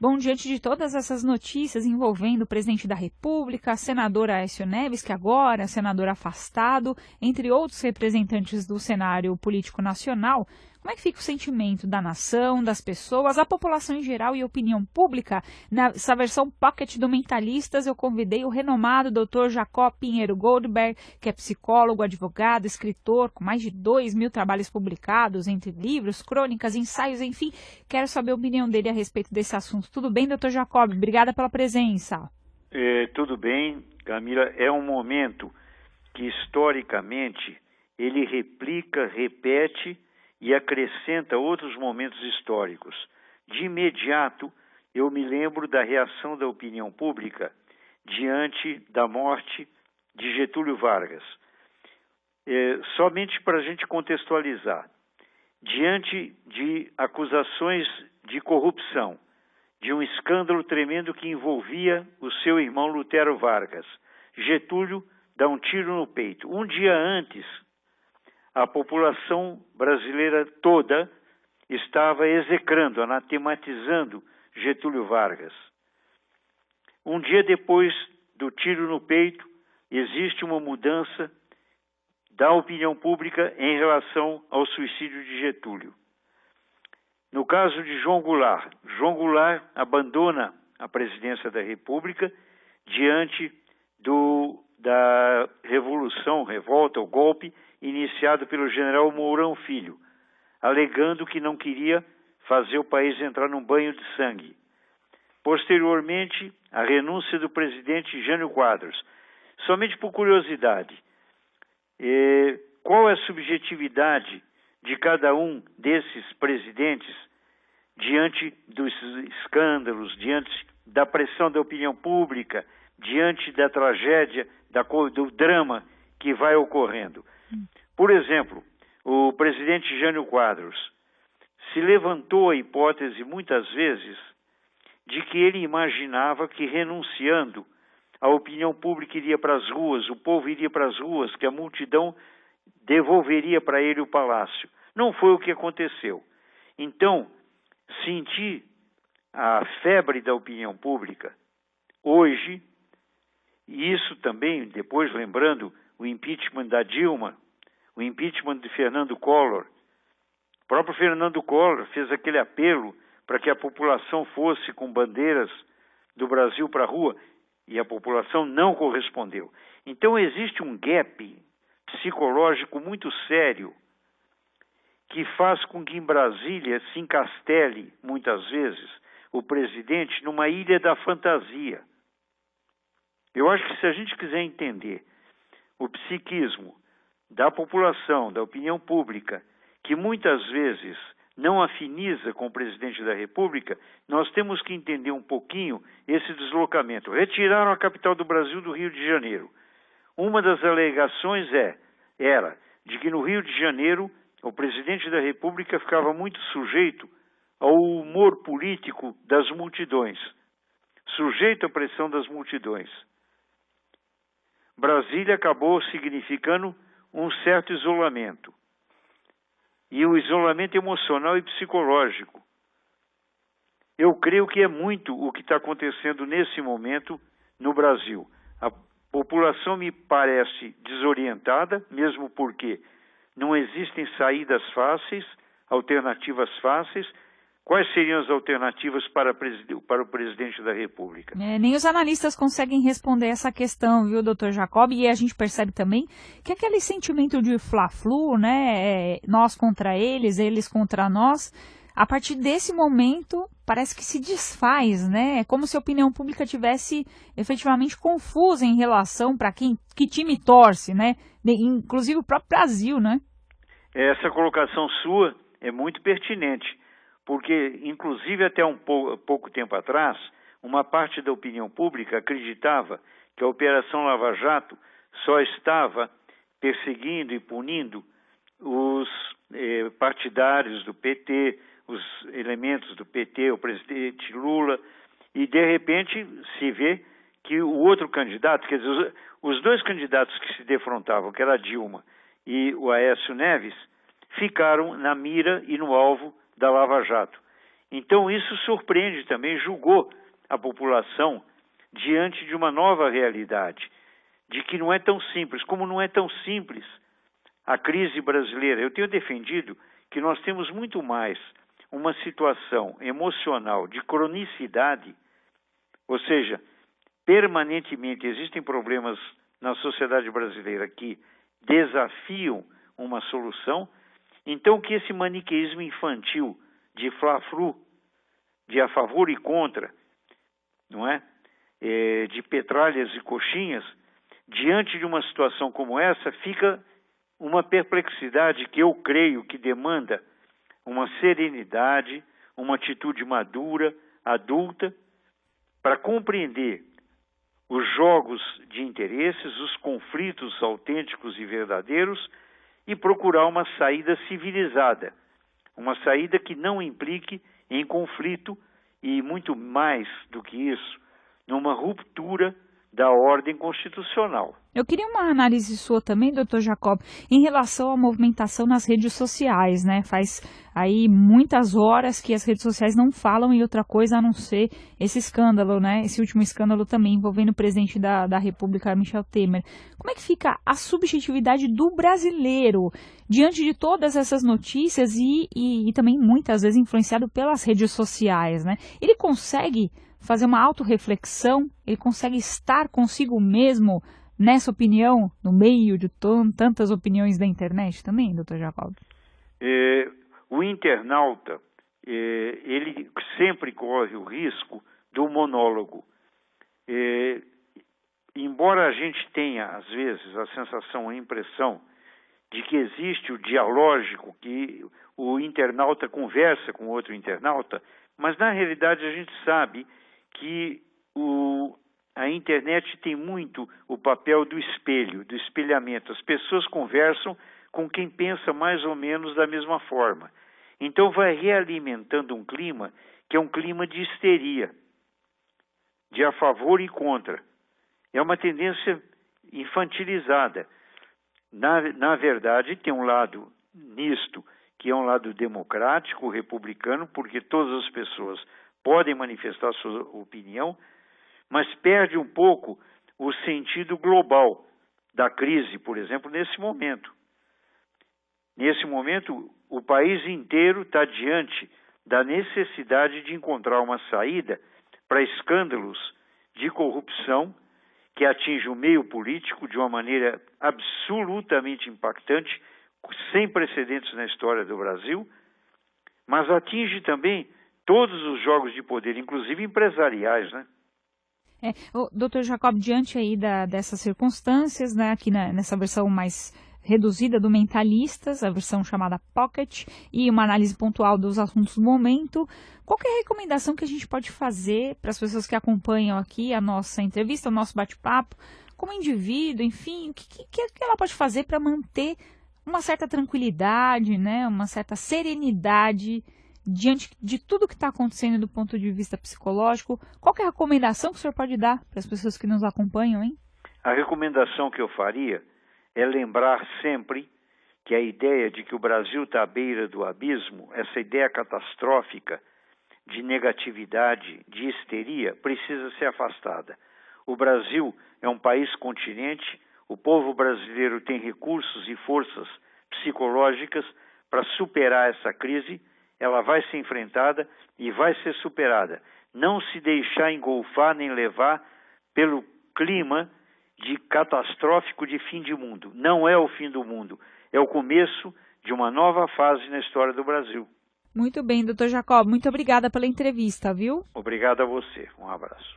Bom, diante de todas essas notícias envolvendo o presidente da República, a senadora Aécio Neves, que agora é senador afastado, entre outros representantes do cenário político nacional, como é que fica o sentimento da nação, das pessoas, da população em geral e opinião pública? Nessa versão pocket do Mentalistas, eu convidei o renomado Dr. Jacó Pinheiro Goldberg, que é psicólogo, advogado, escritor, com mais de 2.000 trabalhos publicados, entre livros, crônicas, ensaios, enfim. Quero saber a opinião dele a respeito desse assunto. Tudo bem, Dr. Jacob? Obrigada pela presença. Tudo bem, Camila. É um momento que, historicamente, ele replica, repete e acrescenta outros momentos históricos. De imediato, eu me lembro da reação da opinião pública diante da morte de Getúlio Vargas. Somente para a gente contextualizar, diante de acusações de corrupção, de um escândalo tremendo que envolvia o seu irmão Lutero Vargas, Getúlio dá um tiro no peito. Um dia antes, a população brasileira toda estava execrando, anatematizando Getúlio Vargas. Um dia depois do tiro no peito, existe uma mudança da opinião pública em relação ao suicídio de Getúlio. No caso de João Goulart abandona a presidência da República diante da revolta, o golpe, iniciado pelo general Mourão Filho, alegando que não queria fazer o país entrar num banho de sangue. Posteriormente, a renúncia do presidente Jânio Quadros. Somente por curiosidade, qual é a subjetividade de cada um desses presidentes diante dos escândalos, diante da pressão da opinião pública, diante da tragédia, do drama que vai ocorrendo? Por exemplo, o presidente Jânio Quadros se levantou a hipótese muitas vezes de que ele imaginava que renunciando a opinião pública iria para as ruas, o povo iria para as ruas, que a multidão devolveria para ele o palácio. Não foi o que aconteceu. Então, senti a febre da opinião pública hoje, e isso também, depois lembrando o impeachment da Dilma, o impeachment de Fernando Collor. O próprio Fernando Collor fez aquele apelo para que a população fosse com bandeiras do Brasil para a rua, e a população não correspondeu. Então existe um gap psicológico muito sério que faz com que em Brasília se encastele, muitas vezes, o presidente numa ilha da fantasia. Eu acho que se a gente quiser entender o psiquismo da população, da opinião pública, que muitas vezes não afiniza com o presidente da República, nós temos que entender um pouquinho esse deslocamento. Retiraram a capital do Brasil do Rio de Janeiro. Uma das alegações era de que no Rio de Janeiro o presidente da República ficava muito sujeito ao humor político das multidões, sujeito à pressão das multidões. Brasília acabou significando um certo isolamento. E o isolamento emocional e psicológico. Eu creio que é muito o que está acontecendo nesse momento no Brasil. A população me parece desorientada, mesmo porque não existem saídas fáceis, alternativas fáceis. Quais seriam as alternativas para o presidente da República? Nem os analistas conseguem responder essa questão, viu, doutor Jacob? E a gente percebe também que aquele sentimento de fla-flu, né, nós contra eles, eles contra nós, a partir desse momento parece que se desfaz, né? É como se a opinião pública tivesse efetivamente confusa em relação para que time torce, né? Inclusive o próprio Brasil, né? Essa colocação sua é muito pertinente. Porque, inclusive, até pouco tempo atrás, uma parte da opinião pública acreditava que a Operação Lava Jato só estava perseguindo e punindo os partidários do PT, os elementos do PT, o presidente Lula, e, de repente, se vê que o outro candidato, quer dizer, os dois candidatos que se defrontavam, que era a Dilma e o Aécio Neves, ficaram na mira e no alvo da Lava Jato. Então isso surpreende também, julgou a população diante de uma nova realidade, de que não é tão simples. Como não é tão simples a crise brasileira, eu tenho defendido que nós temos muito mais uma situação emocional de cronicidade, ou seja, permanentemente existem problemas na sociedade brasileira que desafiam uma solução, então que esse maniqueísmo infantil de fla-flu, de a favor e contra, não é? De petralhas e coxinhas, diante de uma situação como essa, fica uma perplexidade que eu creio que demanda uma serenidade, uma atitude madura, adulta, para compreender os jogos de interesses, os conflitos autênticos e verdadeiros e procurar uma saída civilizada, uma saída que não implique em conflito e, muito mais do que isso, numa ruptura da ordem constitucional. Eu queria uma análise sua também, doutor Jacob, em relação à movimentação nas redes sociais, né? Faz aí muitas horas que as redes sociais não falam em outra coisa a não ser esse escândalo, né? Esse último escândalo também envolvendo o presidente da República, Michel Temer. Como é que fica a subjetividade do brasileiro diante de todas essas notícias e também muitas vezes influenciado pelas redes sociais, né? Ele consegue fazer uma autorreflexão? Ele consegue estar consigo mesmo nessa opinião, no meio de tantas opiniões da internet também, doutor Jacob? O internauta, ele sempre corre o risco do monólogo. Embora a gente tenha, às vezes, a sensação, a impressão de que existe o dialógico, que o internauta conversa com outro internauta, mas na realidade a gente sabe que a internet tem muito o papel do espelho, do espelhamento. As pessoas conversam com quem pensa mais ou menos da mesma forma. Então vai realimentando um clima que é um clima de histeria, de a favor e contra. É uma tendência infantilizada. Na verdade, tem um lado nisto, que é um lado democrático, republicano, porque todas as pessoas podem manifestar sua opinião, mas perde um pouco o sentido global da crise, por exemplo, nesse momento. Nesse momento, o país inteiro está diante da necessidade de encontrar uma saída para escândalos de corrupção que atinge o meio político de uma maneira absolutamente impactante, sem precedentes na história do Brasil, mas atinge também todos os jogos de poder, inclusive empresariais, né? Doutor Jacob, diante aí dessas circunstâncias, né, aqui nessa versão mais reduzida do Mentalistas, a versão chamada Pocket, e uma análise pontual dos assuntos do momento, qual que é a recomendação que a gente pode fazer para as pessoas que acompanham aqui a nossa entrevista, o nosso bate-papo, como indivíduo, enfim, o que ela pode fazer para manter uma certa tranquilidade, né, uma certa serenidade diante de tudo que está acontecendo do ponto de vista psicológico? Qual que é a recomendação que o senhor pode dar para as pessoas que nos acompanham, hein? A recomendação que eu faria é lembrar sempre que a ideia de que o Brasil está à beira do abismo, essa ideia catastrófica de negatividade, de histeria, precisa ser afastada. O Brasil é um país continente, o povo brasileiro tem recursos e forças psicológicas para superar essa crise. Ela vai ser enfrentada e vai ser superada. Não se deixar engolfar nem levar pelo clima de catastrófico de fim de mundo. Não é o fim do mundo, é o começo de uma nova fase na história do Brasil. Muito bem, doutor Jacob, muito obrigada pela entrevista, viu? Obrigado a você, um abraço.